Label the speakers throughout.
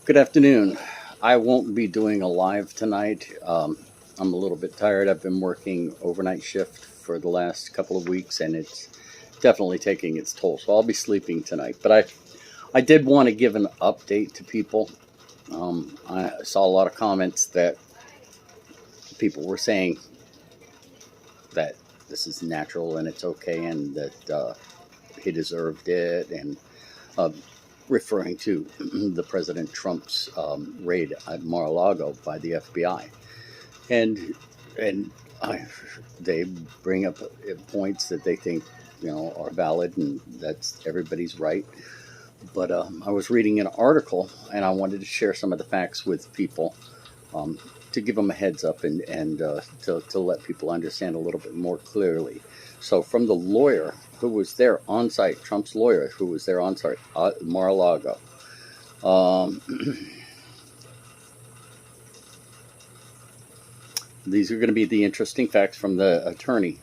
Speaker 1: Good afternoon. I won't be doing a live tonight. I'm a little bit tired. I've been working overnight shift for the last couple of weeks, and it's definitely taking its toll. So I'll be sleeping tonight. But I did want to give an update to people. I saw a lot of comments that people were saying that this is natural and it's okay, and that he deserved it, and uh, referring to the President Trump's raid at Mar-A-Lago by the FBI. And I, they bring up points that they think are valid, and that's everybody's right. But I was reading an article, and I wanted to share some of the facts with people, um, to give them a heads up, and to let people understand a little bit more clearly. So, from the lawyer who was there on site, Trump's lawyer who was there on site at Mar-a-Lago. Um, these are going to be the interesting facts from the attorney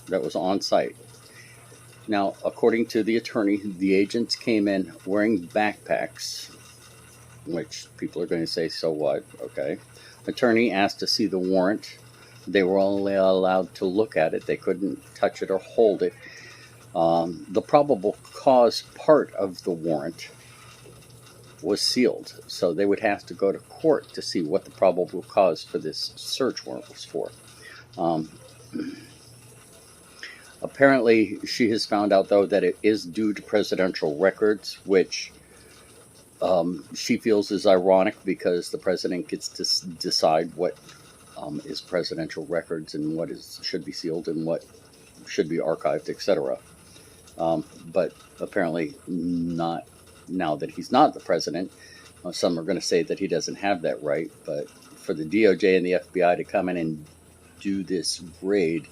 Speaker 1: that was on site. Now, according to the attorney, the agents came in wearing backpacks, which people are going to say, so what? Okay. Attorney asked to see the warrant. They were only allowed to look at it. They couldn't touch it or hold it. The probable cause part of the warrant was sealed, so they would have to go to court to see what the probable cause for this search warrant was for. Um, Apparently, she has found out, though, that it is due to presidential records, which she feels is ironic because the president gets to decide what is presidential records and what should be sealed and what should be archived, etc. But apparently not now that he's not the president. Some are going to say that he doesn't have that right, but for the DOJ and the FBI to come in and do this raid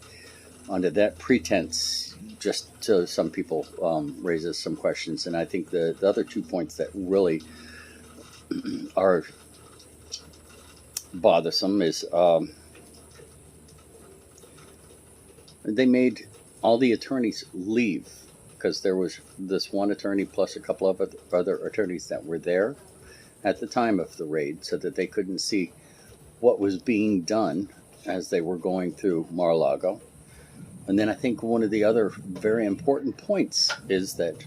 Speaker 1: under that pretense, just to some people, raises some questions. And I think the other 2 points that really are bothersome is they made all the attorneys leave, because there was this one attorney plus a couple of other attorneys that were there at the time of the raid, so that they couldn't see what was being done as they were going through Mar-a-Lago. And then I think one of the other very important points is that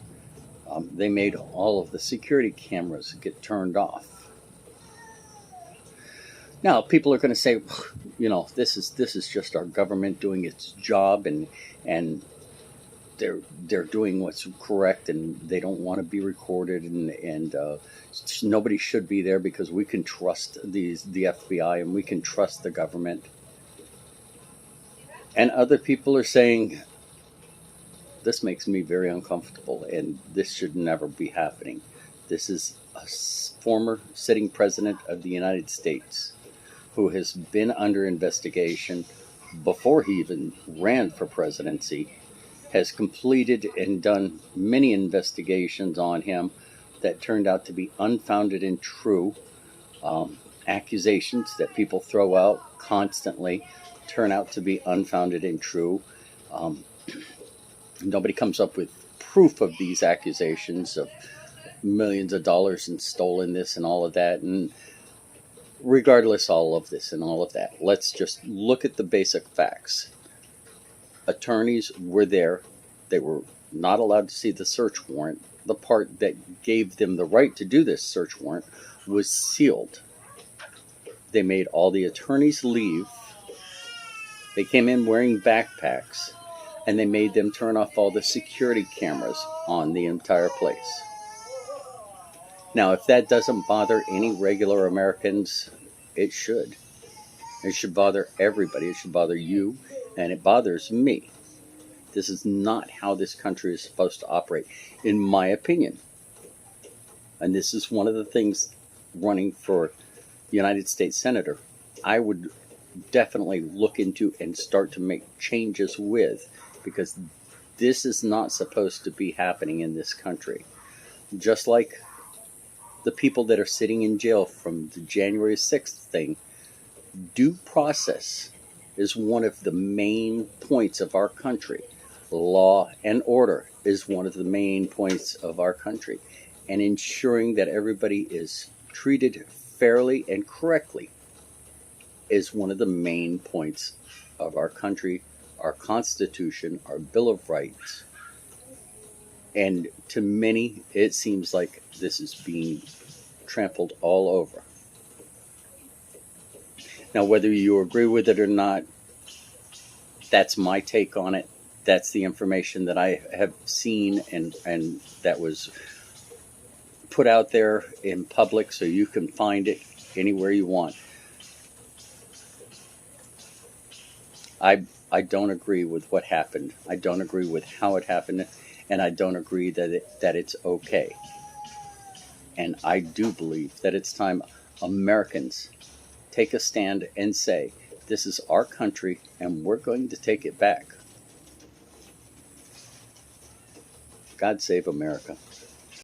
Speaker 1: they made all of the security cameras get turned off. Now, people are going to say, this is just our government doing its job, and they're doing what's correct, and they don't want to be recorded, and nobody should be there because we can trust the FBI and we can trust the government. And other people are saying, this makes me very uncomfortable, and this should never be happening. This is a former sitting president of the United States who has been under investigation before he even ran for presidency, has completed and done many investigations on him that turned out to be unfounded and true. Accusations that people throw out constantly turn out to be unfounded and true. Um, Nobody comes up with proof of these accusations of millions of dollars and stolen this and all of that. And regardless all of this and all of that, let's just look at the basic facts. Attorneys were there. They were not allowed to see the search warrant. The part that gave them the right to do this search warrant was sealed. They made all the attorneys leave. They came in wearing backpacks, and they made them turn off all the security cameras on the entire place. Now, if that doesn't bother any regular Americans, it should. It should bother everybody. It should bother you, and it bothers me. This is not how this country is supposed to operate, in my opinion. And this is one of the things running for United States Senator I would definitely look into and start to make changes with, because this is not supposed to be happening in this country. Just like the people that are sitting in jail from the January 6th thing, due process is one of the main points of our country. Law and order is one of the main points of our country. And ensuring that everybody is treated fairly and correctly is one of the main points of our country, our Constitution, our Bill of Rights. And to many, it seems like this is being trampled all over. Now, whether you agree with it or not, that's my take on it. That's the information that I have seen and that was put out there in public, so you can find it anywhere you want. I don't agree with what happened. I don't agree with how it happened, and I don't agree that it's okay. And I do believe that it's time Americans take a stand and say, this is our country and we're going to take it back. God save America.